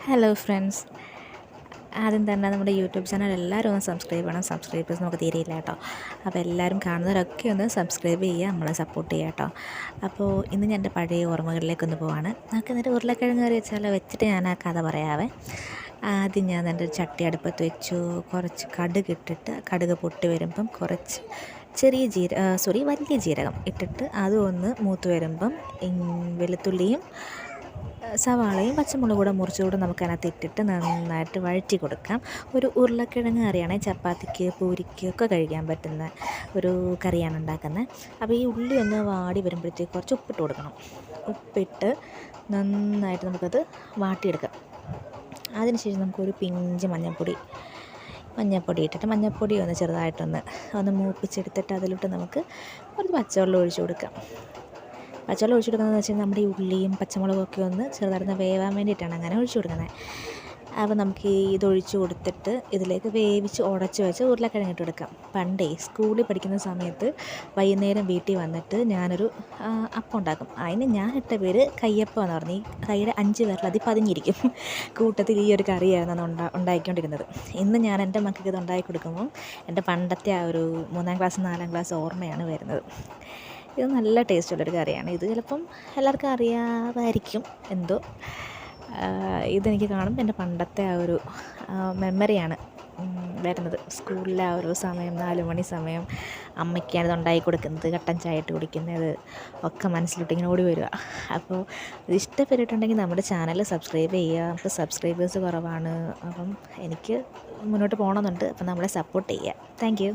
Hello friends, ആദ്യം തന്നെ നമ്മുടെ യൂട്യൂബ് ചാനൽ എല്ലാവരും ഒന്ന് സബ്സ്ക്രൈബ് ചെയ്യണം. സബ്സ്ക്രൈബേഴ്സ് നമുക്ക് തീരെയില്ല കേട്ടോ. അപ്പോൾ എല്ലാവരും കാണുന്നവരൊക്കെ ഒന്ന് സബ്സ്ക്രൈബ് ചെയ്യുക, നമ്മളെ സപ്പോർട്ട് ചെയ്യുക കേട്ടോ. അപ്പോൾ ഇന്ന് ഞാൻ എൻ്റെ പഴയ ഓർമ്മകളിലേക്കൊന്ന് പോവാണ്. നമുക്ക് എന്നിട്ട് ഉരുളക്കിഴങ്ങ് കറി വെച്ചിട്ട് ഞാൻ ആ കഥ പറയാവേ. ആദ്യം ഞാൻ എൻ്റെ ഒരു ചട്ടി അടുപ്പത്ത് വെച്ചു. കുറച്ച് കടുക് ഇട്ടിട്ട് കടുക് പൊട്ടി വരുമ്പം കുറച്ച് വലിയ ജീരകം ഇട്ടിട്ട് അതും ഒന്ന് മൂത്ത് വരുമ്പം വെളുത്തുള്ളിയും സവാളയും പച്ചമുളകും കൂടെ മുറിച്ചുകൂടെ നമുക്ക് അതിനകത്ത് ഇട്ടിട്ട് നന്നായിട്ട് വഴറ്റി കൊടുക്കാം. ഒരു ഉരുളക്കിഴങ്ങ് കറിയാണ്, ചപ്പാത്തിക്ക് പൂരിക്ക് ഒക്കെ കഴിക്കാൻ പറ്റുന്ന ഒരു കറിയാണ് ഉണ്ടാക്കുന്നത്. അപ്പോൾ ഈ ഉള്ളി ഒന്ന് വാടി വരുമ്പോഴത്തേക്ക് കുറച്ച് ഉപ്പിട്ട് കൊടുക്കണം. ഉപ്പിട്ട് നന്നായിട്ട് നമുക്കത് വാട്ടിയെടുക്കാം. അതിനുശേഷം നമുക്കൊരു പിഞ്ച് മഞ്ഞൾപ്പൊടി ഇട്ടിട്ട് മഞ്ഞൾപ്പൊടി ഒന്ന് ചെറുതായിട്ടൊന്ന് മൂപ്പിച്ചെടുത്തിട്ട് അതിലോട്ട് നമുക്ക് കുറച്ച് പച്ചവെള്ളം ഒഴിച്ച് കൊടുക്കാം. പച്ചവെള്ളം ഒഴിച്ച് കൊടുക്കുന്നതെന്ന് വെച്ചാൽ നമ്മുടെ ഈ ഉള്ളിയും പച്ചമുളകും ഒക്കെ ഒന്ന് ചെറുതായിട്ട് വേവാൻ വേണ്ടിയിട്ടാണ് അങ്ങനെ ഒഴിച്ച് കൊടുക്കുന്നത്. അപ്പോൾ നമുക്ക് ഇതൊഴിച്ച് കൊടുത്തിട്ട് ഇതിലേക്ക് വേവിച്ച് ഉടച്ച് വെച്ച് ഉരുളക്കിഴങ്ങ് ഇട്ട് കൊടുക്കാം. പണ്ടേ സ്കൂളിൽ പഠിക്കുന്ന സമയത്ത് വൈകുന്നേരം വീട്ടിൽ വന്നിട്ട് ഞാനൊരു അപ്പം ഉണ്ടാക്കും. അതിന് ഞാൻ ഇട്ട പേര് കയ്യപ്പം എന്ന് പറഞ്ഞു. ഈ കൈയുടെ 5 വിരൽ അതിൽ പതിഞ്ഞിരിക്കും. കൂട്ടത്തിൽ ഈ ഒരു കറിയായിരുന്നു ഉണ്ടാക്കിക്കൊണ്ടിരുന്നത്. ഇന്ന് ഞാൻ എൻ്റെ മക്കൾക്ക് ഇത് ഉണ്ടാക്കി കൊടുക്കുമ്പോൾ എൻ്റെ പണ്ടത്തെ ആ ഒരു 3ാം ക്ലാസ് 4ാം ക്ലാസ് ഓർമ്മയാണ് വരുന്നത്. ഇത് നല്ല ടേസ്റ്റുള്ളൊരു കറിയാണ്. ഇത് ചിലപ്പം എല്ലാവർക്കും അറിയാമായിരിക്കും എന്തോ. ഇതെനിക്ക് കാണുമ്പോൾ എൻ്റെ പണ്ടത്തെ ആ ഒരു മെമ്മറിയാണ് വരുന്നത്. സ്കൂളിലെ ആ ഒരു സമയം 4 മണി സമയം അമ്മയ്ക്കാണിത് ഉണ്ടാക്കി കൊടുക്കുന്നത്, കട്ടൻ ചായ ഇട്ട് കുടിക്കുന്നത് ഒക്കെ മനസ്സിലോട്ട് ഇങ്ങനെ ഓടി വരിക. അപ്പോൾ ഇത് ഇഷ്ടപ്പെട്ടിട്ടുണ്ടെങ്കിൽ നമ്മുടെ ചാനൽ സബ്സ്ക്രൈബ് ചെയ്യുക. നമുക്ക് സബ്സ്ക്രൈബേഴ്സ് കുറവാണ്. അപ്പം എനിക്ക് മുന്നോട്ട് പോകണമെന്നുണ്ട്. അപ്പം നമ്മളെ സപ്പോർട്ട് ചെയ്യുക. Thank you.